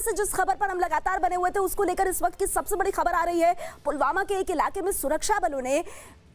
से जिस खबर पर हम लगातार बने हुए थे उसको लेकर इस वक्त की सबसे बड़ी खबर आ रही है। पुलवामा के एक इलाके में सुरक्षा बलों ने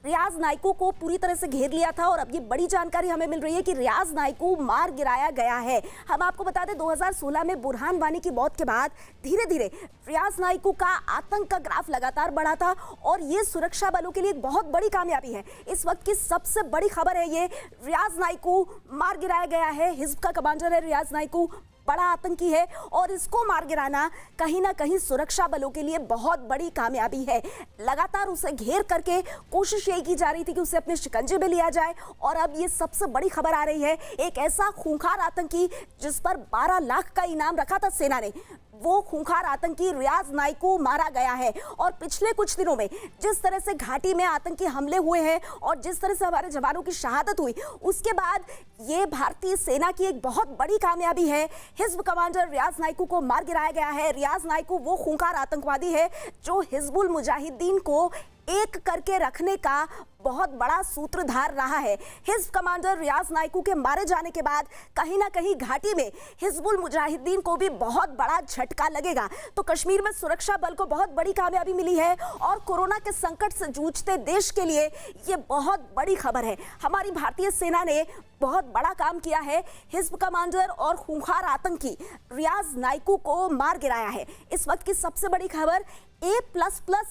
रियाज नाइकू को पूरी तरह से घेर लिया था और अब ये बड़ी जानकारी हमें मिल रही है कि रियाज नाइकू मार गिराया गया है। हम आपको बता दें 2016 में बुरहान वानी की मौत के बाद धीरे धीरे रियाज नाइकू का आतंक का ग्राफ लगातार बढ़ा था और ये सुरक्षा बलों के लिए एक बहुत बड़ी कामयाबी है। इस वक्त की सबसे बड़ी खबर है ये, रियाज नाइकू मार गिराया गया है। हिज्ब का कमांडर है रियाज नाइकू, बड़ा आतंकी है और इसको मार गिराना कहीं ना कहीं सुरक्षा बलों के लिए बहुत बड़ी कामयाबी है। लगातार उसे घेर करके कोशिश यही की जा रही थी कि उसे अपने शिकंजे में लिया जाए और अब ये सबसे बड़ी खबर आ रही है, एक ऐसा खूंखार आतंकी जिस पर 12 लाख का इनाम रखा था सेना ने, वो खूंखार आतंकी रियाज नाइकू मारा गया है। और पिछले कुछ दिनों में जिस तरह से घाटी में आतंकी हमले हुए हैं और जिस तरह से हमारे जवानों की शहादत हुई, उसके बाद ये भारतीय सेना की एक बहुत बड़ी कामयाबी है। हिज्ब कमांडर रियाज नाइकू को मार गिराया गया है। रियाज नाइकू वो खूंखार आतंकवादी है जो हिजबुल मुजाहिदीन को एक करके रखने का बहुत बड़ा सूत्रधार रहा है। हिज्ब कमांडर रियाज नाइकू के मारे जाने के बाद कहीं ना कहीं घाटी में हिजबुल मुजाहिदीन को भी बहुत बड़ा झटका लगेगा। तो कश्मीर में सुरक्षा बल को बहुत बड़ी कामयाबी मिली है और कोरोना के संकट से जूझते देश के लिए ये बहुत बड़ी खबर है। हमारी भारतीय सेना ने बहुत बड़ा काम किया है। हिज्ब कमांडर और खूंखार आतंकी रियाज नाइकू को मार गिराया है। इस वक्त की सबसे बड़ी खबर, A++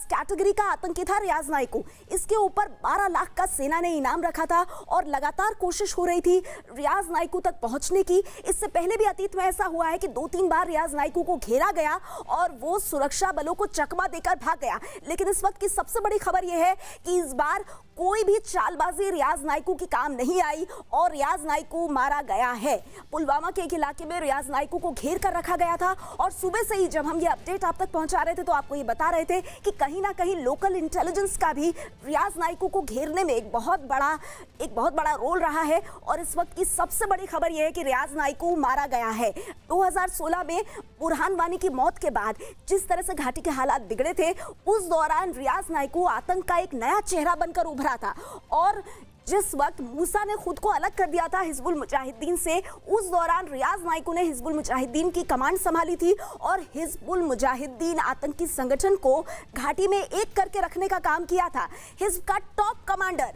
कैटेगरी का आतंकी था रियाज नाइकू। इसके ऊपर 12 लाख का सेना ने इनाम रखा था और लगातार कोशिश हो रही थी रियाज नाइकू तक पहुंचने की। इससे पहले भी अतीत में ऐसा हुआ है कि 2-3 बार रियाज नाइकू को घेरा गया और वो सुरक्षा बलों को चकमा देकर भाग गया। लेकिन इस वक्त की सबसे बड़ी खबर यह है कि इस बार कोई भी चालबाजी रियाज नाइकू की काम नहीं आई और रियाज नाइकू मारा गया है। पुलवामा के एक इलाके में रियाज नाइकू को घेर कर रखा गया था और सुबह से ही जब हम ये अपडेट आप तक पहुंचा रहे थे तो आपको ये बता रहे थे कि कहीं ना कहीं लोकल इंटेलिजेंस का भी रियाज नाइकू को घेरने में एक बहुत बड़ा रोल रहा है। और इस वक्त की सबसे बड़ी खबर यह है कि रियाज नाइकू मारा गया है। 2016 में बुरहान वानी की मौत के बाद जिस तरह से घाटी के हालात बिगड़े थे, उस दौरान रियाज नाइकू आतंक का एक नया चेहरा बनकर उभरा था और जिस वक्त मूसा ने खुद को अलग कर दिया था हिजबुल मुजाहिदीन से, उस दौरान रियाज नाइकू ने हिजबुल मुजाहिदीन की कमांड संभाली थी और हिजबुल मुजाहिदीन आतंकी संगठन को घाटी में एक करके रखने का काम किया था। हिज्ब का टॉप कमांडर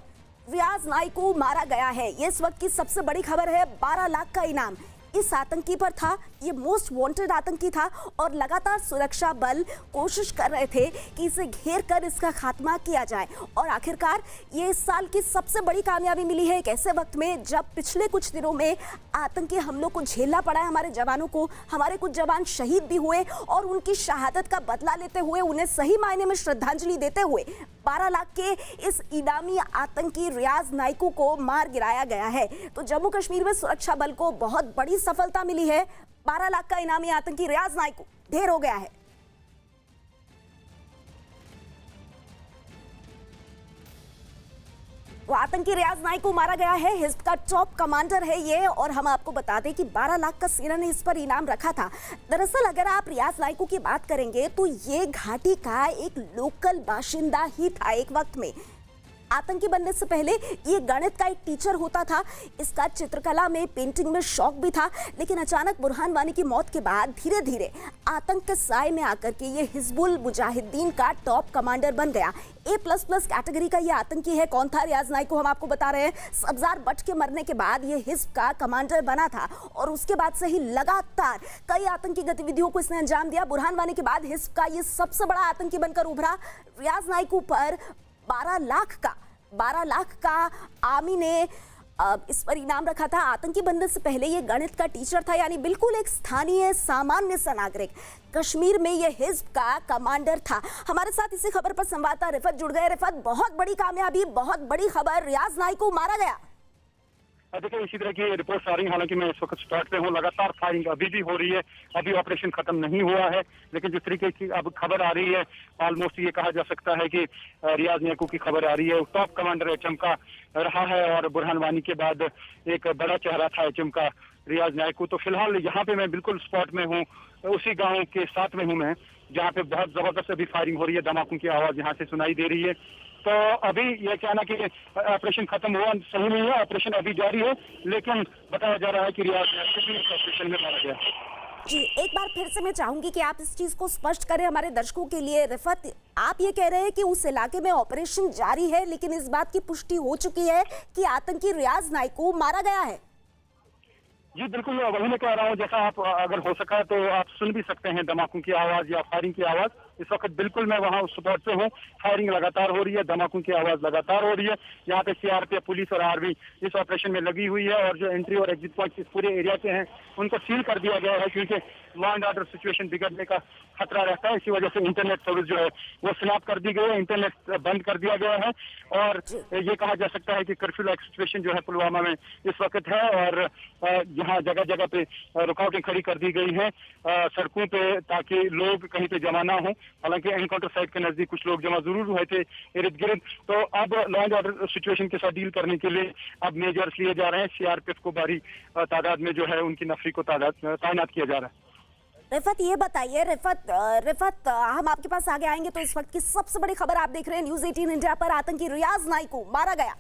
रियाज नाइकू मारा गया है। ये इस वक्त की सबसे बड़ी खबर है। 12 लाख का इनाम इस आतंकी पर था। ये मोस्ट वांटेड आतंकी था और लगातार सुरक्षा बल कोशिश कर रहे थे कि इसे घेर कर इसका खात्मा किया जाए और आखिरकार ये इस साल की सबसे बड़ी कामयाबी मिली है एक ऐसे वक्त में जब पिछले कुछ दिनों में आतंकी हमलों को झेलना पड़ा है हमारे जवानों को। हमारे कुछ जवान शहीद भी हुए और उनकी शहादत का बदला लेते हुए, उन्हें सही मायने में श्रद्धांजलि देते हुए 12 लाख के इस इनामी आतंकी रियाज नाइकू को मार गिराया गया है। तो जम्मू कश्मीर में सुरक्षा बल को बहुत बड़ी सफलता मिली है। 12 लाख का इनामी आतंकी रियाज नाइकू ढेर हो गया है। वो आतंकी रियाज नाइकू मारा गया है। हिज्ब का टॉप कमांडर है ये और हम आपको बता दें कि 12 लाख का सेना ने इस पर इनाम रखा था। दरअसल अगर आप रियाज नाइकू की बात करेंगे तो ये घाटी का एक लोकल बाशिंदा ही था। एक वक्त में आतंकी बनने से पहले ये गणित का एक टीचर होता था। इसका चित्रकला में, पेंटिंग में शौक भी था। लेकिन अचानक बुरहान वानी की मौत के बाद धीरे धीरे आतंक के साए में आकर के ये हिजबुल मुजाहिदीन का टॉप कमांडर बन गया। A++ कैटेगरी का ये आतंकी है। कौन था रियाज नाइकू, हम आपको बता रहे हैं। सब्जार बट के मरने के बाद ये हिज्ब का कमांडर बना था और उसके बाद से ही लगातार कई आतंकी गतिविधियों को इसने अंजाम दिया। बुरहान वानी के बाद हिज्ब का ये सबसे बड़ा आतंकी बनकर उभरा। रियाज नाइकू पर 12 लाख का आर्मी ने इस पर इनाम रखा था। आतंकी बनने से पहले ये गणित का टीचर था, यानी बिल्कुल एक स्थानीय सामान्य सा नागरिक। कश्मीर में ये हिज्ब का कमांडर था। हमारे साथ इसी खबर पर संवाददाता रिफत जुड़ गए। रिफत, बहुत बड़ी कामयाबी, बहुत बड़ी खबर, रियाज नाइकू मारा गया। देखिए, इसी तरह की रिपोर्ट्स आ रही हैं। हालांकि मैं इस वक्त स्पॉट पे हूँ, लगातार फायरिंग अभी भी हो रही है। अभी ऑपरेशन खत्म नहीं हुआ है, लेकिन जिस तरीके की अब खबर आ रही है, ऑलमोस्ट ये कहा जा सकता है कि रियाज नाइकू की खबर आ रही है। टॉप कमांडर एचएम का रहा है और बुरहान वानी के बाद एक बड़ा चेहरा था एचएम का रियाज नाइकू। तो फिलहाल यहाँ पे मैं बिल्कुल स्पॉट में हूँ, उसी गाँव के साथ में हूँ मैं, जहाँ पे बहुत जबरदस्त अभी फायरिंग हो रही है। धमाकों की आवाज यहाँ से सुनाई दे रही है। तो अभी यह कहना कि ऑपरेशन खत्म हुआ सही नहीं है, ऑपरेशन अभी जारी है, लेकिन बताया जा रहा है कि रियाज नाइकू भी इस ऑपरेशन में मारा गया। जी, एक बार फिर से मैं चाहूंगी कि आप इस चीज को स्पष्ट करें हमारे दर्शकों के लिए। रिफत, आप ये कह रहे हैं कि उस इलाके में ऑपरेशन जारी है, लेकिन इस बात की पुष्टि हो चुकी है कि आतंकी रियाज नाइक को मारा गया है। जी बिल्कुल, वही मैं कह रहा हूँ। जैसा आप अगर हो सका तो आप सुन भी सकते हैं धमाकों की आवाज या फायरिंग की आवाज। इस वक्त बिल्कुल मैं वहाँ उस स्पॉट पे हूँ। फायरिंग लगातार हो रही है, धमाकों की आवाज लगातार हो रही है। यहाँ पे सीआरपीएफ, पुलिस और आर्मी इस ऑपरेशन में लगी हुई है, और जो एंट्री और एग्जिट पॉइंट इस पूरे एरिया के हैं उनको सील कर दिया गया है, क्योंकि लॉ एंड ऑर्डर सिचुएशन बिगड़ने का खतरा रहता है। इसी वजह से इंटरनेट सर्विस जो है वो स्नैप कर दी गई है, इंटरनेट बंद कर दिया गया है, और ये कहा जा सकता है कि कर्फ्यू लाइक सिचुएशन जो है पुलवामा में इस वक्त है। और यहाँ जगह जगह पे रुकावटें खड़ी कर दी गई हैं सड़कों पे, ताकि लोग कहीं पे जमा ना हो। हालांकि एनकाउंटर साइट के नजदीक कुछ लोग जमा जरूर हुए थे इर्द गिर्द। तो अब लॉ एंड ऑर्डर सिचुएशन के साथ डील करने के लिए अब मेजर्स लिए जा रहे हैं। सीआरपीएफ को भारी तादाद में जो है उनकी नफरी को तैनात किया जा रहा है। रिफत, ये बताइए, रिफत, हम आपके पास आगे आएंगे। तो इस वक्त की सबसे बड़ी खबर आप देख रहे हैं न्यूज़ 18 इंडिया पर। आतंकी रियाज नाइक को मारा गया।